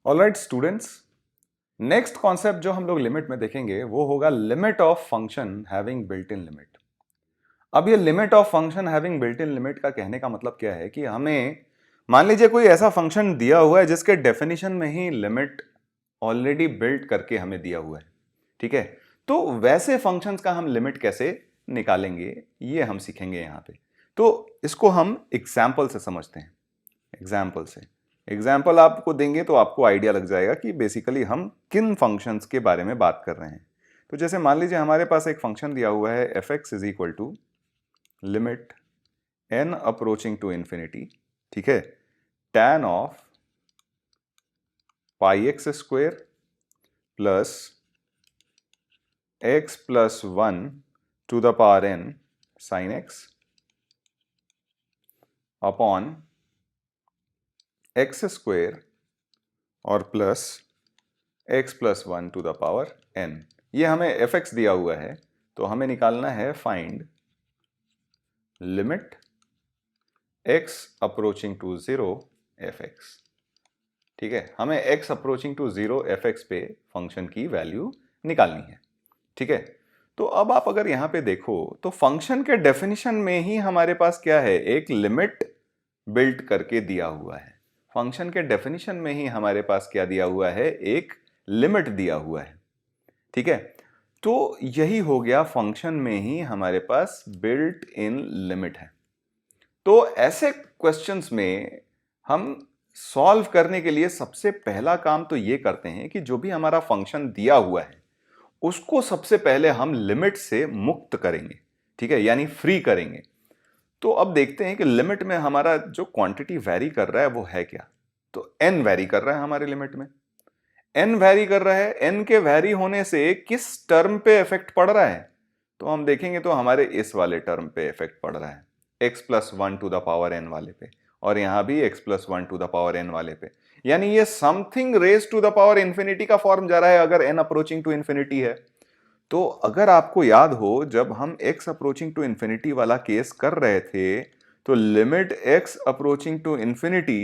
Alright students, next concept जो हम लोग लिमिट में देखेंगे वो होगा limit of function having built in limit. अब ये limit of function having built in limit का कहने का मतलब क्या है कि हमें मान लीजिए कोई ऐसा फंक्शन दिया हुआ है जिसके डेफिनेशन में ही लिमिट ऑलरेडी बिल्ट करके हमें दिया हुआ है, ठीक है। तो वैसे फंक्शंस का हम लिमिट कैसे निकालेंगे ये हम सीखेंगे यहाँ पे। तो इसको हम एग्जाम्पल से समझते हैं। एग्जाम्पल से एग्जाम्पल आपको देंगे तो आपको आइडिया लग जाएगा कि बेसिकली हम किन फंक्शंस के बारे में बात कर रहे हैं। तो जैसे मान लीजिए हमारे पास एक फंक्शन दिया हुआ है F X is equal to limit N approaching to infinity, ठीक है, tan of pi X square plus X plus one to the power N sine X upon X square और plus X plus one to the power N. ये हमें F x दिया हुआ है तो हमें निकालना है find limit x approaching to zero f x, ठीक है। हमें x approaching to zero f x पे फंक्शन की वैल्यू निकालनी है, ठीक है। तो अब आप अगर यहां पे देखो तो फंक्शन के डेफिनेशन में ही हमारे पास क्या है, एक लिमिट बिल्ट करके दिया हुआ है। फंक्शन के डेफिनेशन में ही हमारे पास क्या दिया हुआ है, एक लिमिट दिया हुआ है, ठीक है। तो यही हो गया, फंक्शन में ही हमारे पास बिल्ट इन लिमिट है। तो ऐसे क्वेश्चंस में हम सॉल्व करने के लिए सबसे पहला काम तो ये करते हैं कि जो भी हमारा फंक्शन दिया हुआ है उसको सबसे पहले हम लिमिट से मुक्त करेंगे, ठीक है, यानी फ्री करेंगे। तो अब देखते हैं कि लिमिट में हमारा जो क्वांटिटी वैरी कर रहा है वो है क्या। तो n वैरी कर रहा है हमारे लिमिट में, n वैरी कर रहा है। n के वैरी होने से किस टर्म पे इफेक्ट पड़ रहा है, तो हम देखेंगे तो हमारे इस वाले टर्म पे इफेक्ट पड़ रहा है, x plus one to the power n वाले पे, और यहां भी x plus one to the power n वाले पे। यानी ये something raise to the power infinity का फॉर्म जा रहा है अगर n अप्रोचिंग टू इंफिनिटी है। तो अगर आपको याद हो जब हम x अप्रोचिंग टू इंफिनिटी वाला केस कर रहे थे तो limit x approaching to infinity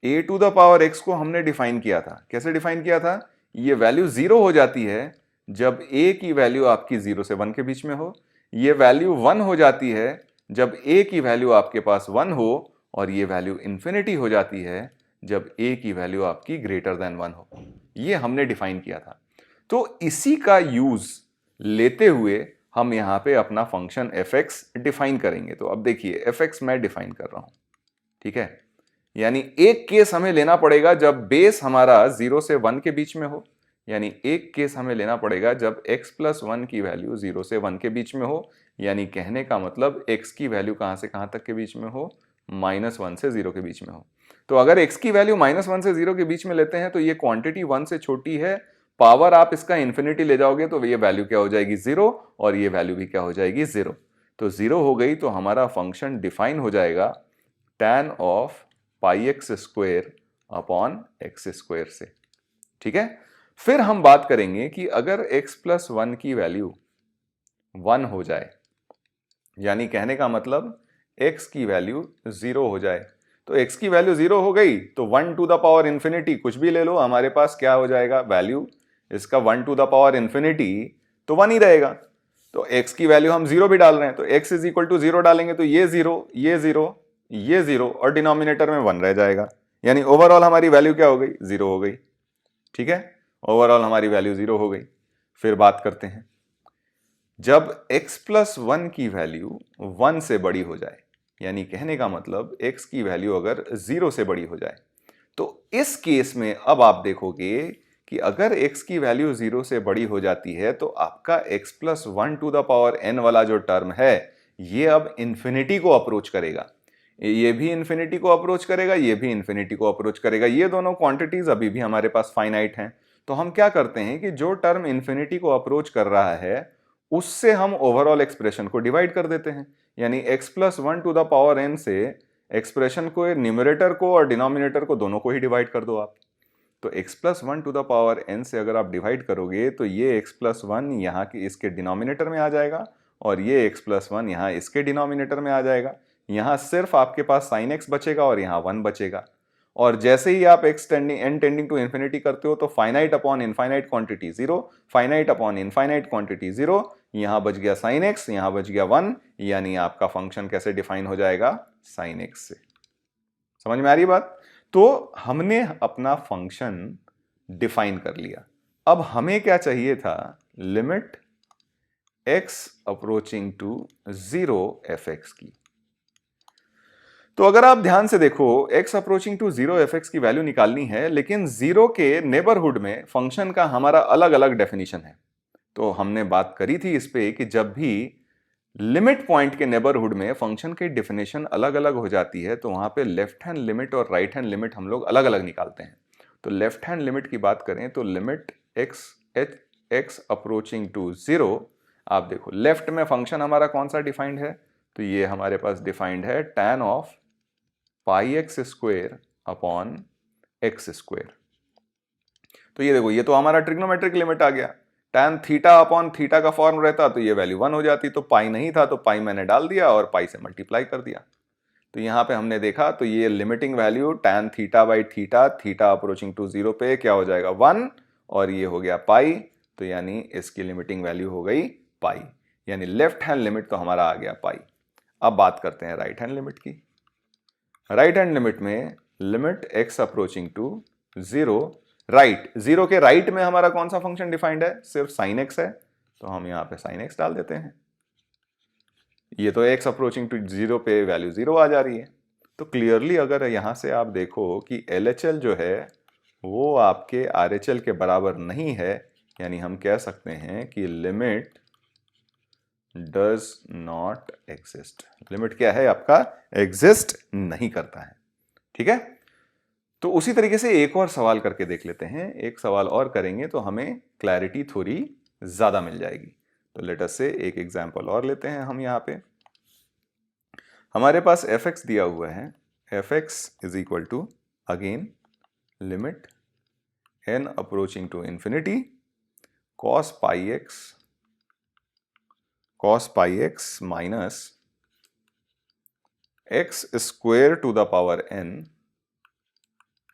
a to the power x को हमने डिफाइन किया था। कैसे डिफाइन किया था, ये वैल्यू जीरो हो जाती है जब a की वैल्यू आपकी 0 से 1 के बीच में हो, ये वैल्यू 1 हो जाती है जब a की वैल्यू आपके पास 1 हो, और ये वैल्यू इंफिनिटी हो जाती है जब a की वैल्यू आपकी ग्रेटर देन 1 हो। ये हमने डिफाइन किया था। तो इसी का यूज लेते हुए हम यहां पे अपना फंक्शन fx डिफाइन करेंगे। तो अब देखिए fx मैं डिफाइन कर रहा हूं, ठीक है। यानी एक केस हमें लेना पड़ेगा जब बेस हमारा 0 से 1 के बीच में हो, यानी एक केस हमें लेना पड़ेगा जब x प्लस वन की वैल्यू 0 से 1 के बीच में हो, यानी कहने का मतलब x की वैल्यू कहां से कहां तक के बीच में हो, -1 से 0 के बीच में हो। तो अगर x की वैल्यू -1 से 0 के बीच में लेते हैं तो ये क्वांटिटी 1 से छोटी है, पावर आप इसका इंफिनिटी ले जाओगे तो ये वैल्यू क्या हो जाएगी, 0, और ये वैल्यू भी क्या हो जाएगी, 0। तो 0 हो गई तो हमारा फंक्शन डिफाइन हो जाएगा tan of pi X square upon X square से, ठीक है। फिर हम बात करेंगे कि अगर x प्लस वन की वैल्यू 1 हो जाए, यानी कहने का मतलब x की वैल्यू 0 हो जाए, तो x की वैल्यू 0 हो गई तो 1 टू द पावर इंफिनिटी कुछ भी ले लो, हमारे पास क्या हो जाएगा, वैल्यू इसका 1 टू द पावर इंफिनिटी तो 1 ही रहेगा। तो x की वैल्यू हम 0 भी डाल रहे हैं तो x इज इक्वल टू 0 डालेंगे तो ये 0, ये 0, ये 0 और डिनोमिनेटर में 1 रह जाएगा। यानी ओवरऑल हमारी वैल्यू क्या हो गई, 0 हो गई, ठीक है। ओवरऑल हमारी वैल्यू 0 हो गई। फिर बात करते हैं जब x प्लस वन की वैल्यू 1 से बड़ी हो जाए, यानी कहने का मतलब x की वैल्यू अगर 0 से बड़ी हो जाए, तो इस केस में अब आप देखोगे कि अगर x की वैल्यू 0 से बड़ी हो जाती है तो आपका x plus one to the power n वाला जो टर्म है ये अब इंफिनिटी को अप्रोच करेगा, ये भी इंफिनिटी को अप्रोच करेगा, ये भी इंफिनिटी को अप्रोच करेगा। ये दोनों क्वांटिटीज अभी भी हमारे पास फाइनाइट हैं। तो हम क्या करते हैं कि जो टर्म इंफिनिटी को अप्रोच कर रहा है उससे हम ओवरऑल एक्सप्रेशन को डिवाइड कर देते हैं। यानी x plus one to the power n से एक्सप्रेशन को, न्यूमरेटर को और डिनोमिनेटर को, दोनों को ही डिवाइड कर दो आप। तो x plus one to the power n से अगर आप डिवाइड करोगे तो ये x प्लस वन यहाँ की इसके डिनोमिनेटर में आ जाएगा और ये x प्लस वन यहाँ इसके डिनोमिनेटर में आ जाएगा। यहाँ सिर्फ आपके पास साइन x बचेगा और यहाँ 1 बचेगा। और जैसे ही आप n टेंडिंग टू इंफिनिटी करते हो तो finite upon infinite quantity 0, finite upon infinite quantity 0, यहां बच गया sin x, यहां बच गया 1, यानी आपका फंक्शन कैसे डिफाइन हो जाएगा, sin x से। समझ में आ रही बात? तो हमने अपना फंक्शन डिफाइन कर लिया। अब हमें क्या चाहिए था, limit x approaching to 0 fx की। तो अगर आप ध्यान से देखो, x अप्रोचिंग टू 0 fx की वैल्यू निकालनी है, लेकिन 0 के नेबरहुड में फंक्शन का हमारा अलग अलग डेफिनेशन है। तो हमने बात करी थी इस पे कि जब भी लिमिट पॉइंट के नेबरहुड में फंक्शन की डेफिनेशन अलग अलग हो जाती है तो वहां पे लेफ्ट हैंड लिमिट और राइट हैंड लिमिट हम लोग अलग अलग निकालते हैं। तो लेफ्ट हैंड लिमिट की बात करें तो लिमिट x अप्रोचिंग टू 0, आप देखो लेफ्ट में फंक्शन हमारा कौन सा डिफाइंड है, तो ये हमारे पास डिफाइंड है tan of pi X square upon X square. तो ये देखो, ये तो हमारा ट्रिग्नोमेट्रिक लिमिट आ गया। tan थीटा अपॉन थीटा का फॉर्म रहता तो ये वैल्यू 1 हो जाती, तो पाई नहीं था तो पाई मैंने डाल दिया और पाई से मल्टीप्लाई कर दिया। तो यहां पे हमने देखा तो ये limiting value tan theta by theta, theta approaching to 0 पे क्या हो जाएगा 1, और ये हो गया पाई, तो यानी इसकी लिमिटिंग वैल्यू हो गई पाई, यानी लेफ्ट हैंड लिमिट तो हमारा आ गया पाई। अब बात करते हैं राइट हैंड लिमिट की। राइट हैंड लिमिट में limit x approaching to 0, right 0 के राइट में हमारा कौन सा फंक्शन डिफाइंड है, सिर्फ sin x है, तो हम यहां पे sin x डाल देते हैं। ये तो x अप्रोचिंग टू 0 पे वैल्यू 0 आ जा रही है। तो क्लियरली अगर यहां से आप देखो कि LHL जो है वो आपके RHL के बराबर नहीं है, यानी हम कह सकते हैं कि limit does not exist. Limit क्या है आपका, एग्जिस्ट नहीं करता है। ठीक है, तो उसी तरीके से एक और सवाल करके देख लेते हैं। एक सवाल और करेंगे तो हमें क्लैरिटी थोड़ी ज्यादा मिल जाएगी। तो लेट अस से एक एग्जांपल और लेते हैं हम। यहां पे हमारे पास fx दिया हुआ है, fx is equal to again limit n approaching to infinity cos pi x minus x square to the power n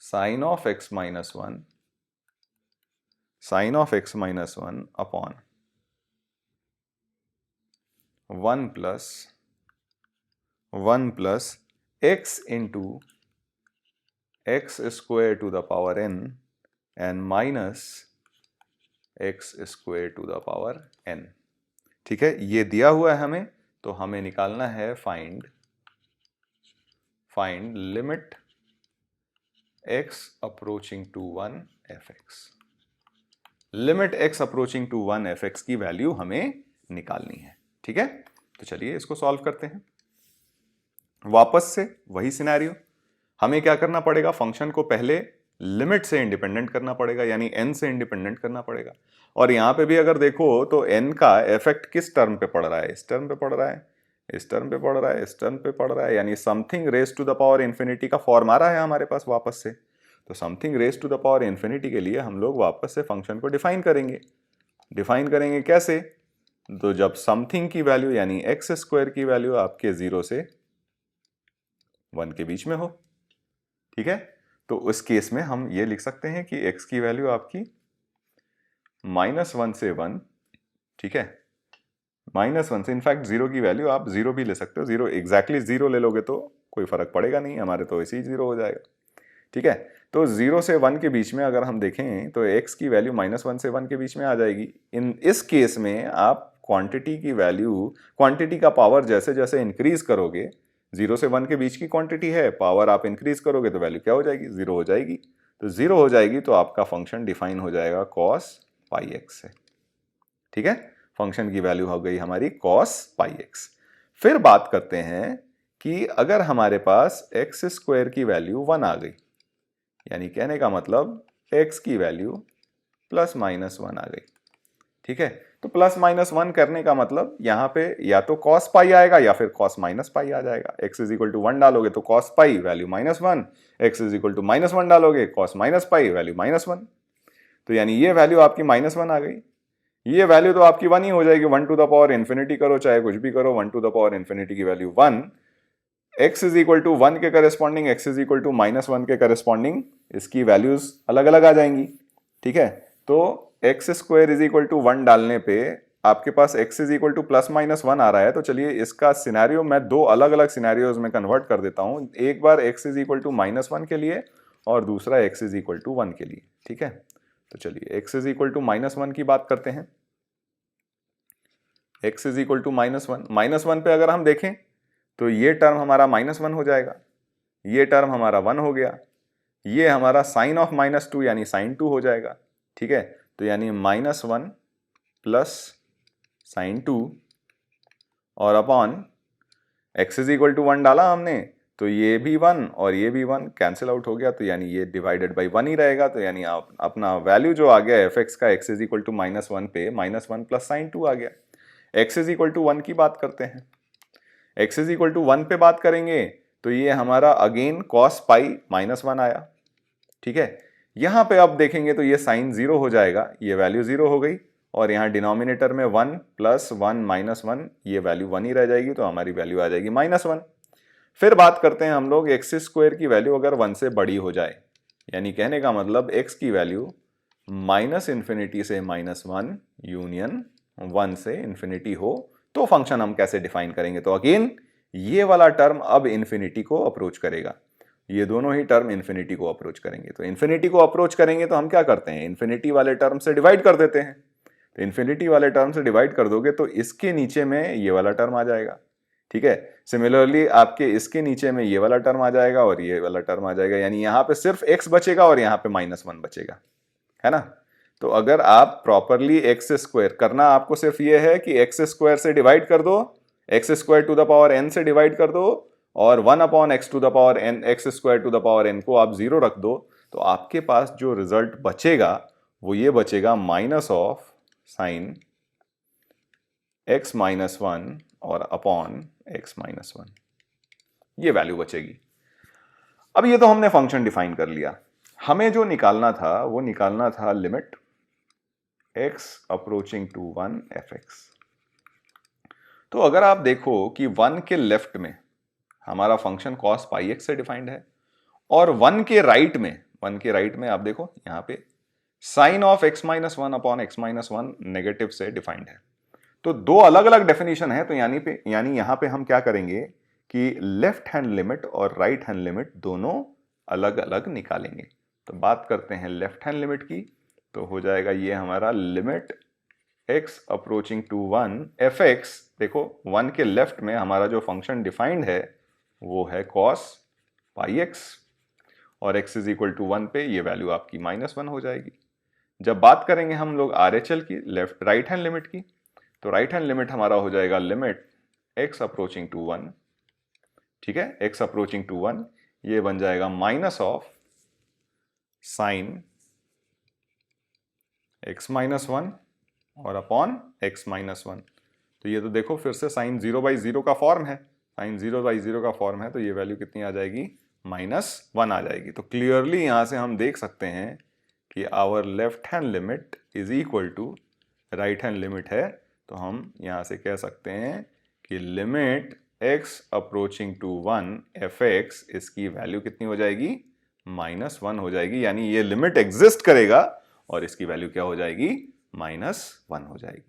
sine of x minus 1 upon 1 plus x into x square to the power n and minus x square to the power n। ठीक है, ये दिया हुआ है हमें, तो हमें निकालना है find limit x approaching to 1 fx। Limit x approaching to 1 fx की वैल्यू हमें निकालनी है। ठीक है, तो चलिए इसको सॉल्व करते हैं। वापस से वही सिनेरियो, हमें क्या करना पड़ेगा, फंक्शन को पहले लिमिट से इंडिपेंडेंट करना पड़ेगा, यानी n से इंडिपेंडेंट करना पड़ेगा। और यहां पे भी अगर देखो तो n का इफेक्ट किस टर्म पे पड़ रहा है, इस टर्म पे पड़ रहा है, इस टर्म पे पड़ रहा है, इस टर्म पे पड़ रहा है, यानी something raise to the power infinity का फॉर्म आ रहा है हमारे पास वापस से। तो something raise to the power infinity के लिए हम लोग वापस से फंक्शन को डिफाइन करेंगे कैसे, तो जब समथिंग की वैल्यू यानी एक्स स्क्वायर की वैल्यू आपके 0 से 1 के बीच में हो। ठीक है, तो उस केस में हम ये लिख सकते हैं कि x की वैल्यू आपकी -1 से 1, ठीक है, -1 से, इनफैक्ट 0 की वैल्यू आप 0 भी ले सकते हो, 0 एग्जैक्टली 0 ले लोगे तो कोई फर्क पड़ेगा नहीं, हमारे तो ऐसे ही 0 हो जाएगा। ठीक है, तो 0 से 1 के बीच में अगर हम देखें तो x की वैल्यू -1 से 1 के बीच में आ जाएगी। इस केस में आप क्वांटिटी का पावर जैसे जैसे इंक्रीज करोगे, 0 से 1 के बीच की क्वांटिटी है, पावर आप इंक्रीज करोगे तो वैल्यू क्या हो जाएगी, 0 हो जाएगी। तो 0 हो जाएगी तो आपका फंक्शन डिफाइन हो जाएगा cos पाई एक्स से। ठीक है, फंक्शन की वैल्यू हो गई हमारी cos पाई एक्स। फिर बात करते हैं कि अगर हमारे पास एक्स स्क्वायर की वैल्यू 1 आ गई, यानी कहने का मतलब x की वैल्यू +-1 आ गई। ठीक है, तो +-1 करने का मतलब यहाँ पे या तो cos पाई आएगा या फिर cos माइनस पाई आ जाएगा। x इज इक्वल टू 1 डालोगे तो cos pi value -1, x is equal to -1 डालोगे cos माइनस पाई वैल्यू -1। तो यानी ये वैल्यू आपकी -1 आ गई। ये वैल्यू तो आपकी 1 ही हो जाएगी, 1 टू द पावर इंफिनिटी करो चाहे कुछ भी करो, 1 टू द पावर इंफिनिटी की value 1। x is equal to 1 के corresponding, x is equal to -1 के करस्पॉन्डिंग इसकी वैल्यूज अलग अलग आ जाएंगी। ठीक है, तो x square is equal to 1 डालने पे आपके पास x इज इक्वल टू +-1 आ रहा है। तो चलिए इसका सिनेरियो मैं दो अलग अलग सिनेरियोज में कन्वर्ट कर देता हूं, एक बार x इज इक्वल टू -1 के लिए और दूसरा x इज इक्वल टू 1 के लिए। ठीक है, तो चलिए x इज इक्वल टू -1 की बात करते हैं। x इज इक्वल टू -1 पे अगर हम देखें तो ये टर्म हमारा -1 हो जाएगा, ये टर्म हमारा 1 हो गया, ये हमारा साइन ऑफ -2 यानी sin 2 हो जाएगा। ठीक है, तो यानी -1 प्लस sin 2 और upon x is equal to 1 डाला हमने तो ये भी 1 और ये भी 1 कैंसिल आउट हो गया, तो यानी ये डिवाइडेड बाई 1 ही रहेगा। तो यानी आप अपना वैल्यू जो आ गया fx का x इज इक्वल टू -1 पे -1 प्लस sin 2 आ गया। x इज इक्वल टू 1 की बात करते हैं, x इज इक्वल टू 1 पे बात करेंगे तो ये हमारा अगेन cos पाई -1 आया। ठीक है, यहां पे आप देखेंगे तो ये साइन 0 हो जाएगा, ये वैल्यू 0 हो गई और यहाँ डिनोमिनेटर में 1 प्लस 1 -1 ये वैल्यू 1 ही रह जाएगी, तो हमारी वैल्यू आ जाएगी -1। फिर बात करते हैं हम लोग एक्स स्क्वायर की वैल्यू अगर 1 से बड़ी हो जाए, यानी कहने का मतलब x की वैल्यू -∞ से -1 यूनियन 1 से इन्फिनिटी हो, तो फंक्शन हम कैसे डिफाइन करेंगे। तो अगेन ये वाला टर्म अब इन्फिनिटी को अप्रोच करेगा, ये दोनों ही टर्म इन्फिनिटी को अप्रोच करेंगे। तो इन्फिनिटी को अप्रोच करेंगे तो हम क्या करते हैं, इन्फिनिटी वाले टर्म से डिवाइड कर देते हैं। तो इन्फिनिटी वाले टर्म से डिवाइड कर दोगे तो इसके नीचे में ये वाला टर्म आ जाएगा। ठीक है, सिमिलरली आपके इसके नीचे में ये वाला टर्म आ जाएगा और ये वाला टर्म आ जाएगा, यानी यहाँ पे सिर्फ x बचेगा और यहाँ पे -1 बचेगा, है ना। तो अगर आप प्रॉपरली एक्स स्क्वायर करना, आपको सिर्फ ये है कि एक्स स्क्वायर से डिवाइड कर दो, x square to the power n से डिवाइड कर दो और 1 upon x to the power n, x square to the power n को आप 0 रख दो, तो आपके पास जो रिजल्ट बचेगा वो ये बचेगा -sin x -1 और अपॉन x -1, ये वैल्यू बचेगी। अब ये तो हमने फंक्शन डिफाइन कर लिया, हमें जो निकालना था वो निकालना था limit x approaching to 1 fx। तो अगर आप देखो कि 1 के लेफ्ट में हमारा फंक्शन cos पाई x से डिफाइंड है और 1 के राइट में आप देखो यहां पे sine of x -1 upon x -1 negative से डिफाइंड है। तो दो अलग अलग डेफिनेशन है, तो यानी यहां पे हम क्या करेंगे कि लेफ्ट हैंड लिमिट और राइट हैंड लिमिट दोनों अलग अलग निकालेंगे। तो बात करते हैं लेफ्ट हैंड लिमिट की, तो हो जाएगा ये हमारा limit x approaching to 1 fx। देखो 1 के लेफ्ट में हमारा जो फंक्शन डिफाइंड है वो है cos पाई x और x इज इक्वल टू 1 पे ये वैल्यू आपकी -1 हो जाएगी। जब बात करेंगे हम लोग RHL की, लेफ्ट राइट हैंड लिमिट की, तो राइट हैंड लिमिट हमारा हो जाएगा लिमिट x अप्रोचिंग टू 1। ठीक है, x अप्रोचिंग टू 1 ये बन जाएगा माइनस ऑफ साइन x -1 और अपॉन x -1। तो ये तो देखो फिर से साइन 0/0 का फॉर्म है, साइन 0/0 का फॉर्म है, तो ये वैल्यू कितनी आ जाएगी, -1 आ जाएगी। तो क्लियरली यहां से हम देख सकते हैं कि our left hand limit is equal to right hand limit है। तो हम यहां से कह सकते हैं कि limit x approaching to 1 fx इसकी वैल्यू कितनी हो जाएगी, -1 हो जाएगी, यानी ये लिमिट एग्जिस्ट करेगा और इसकी वैल्यू क्या हो जाएगी, -1 हो जाएगी।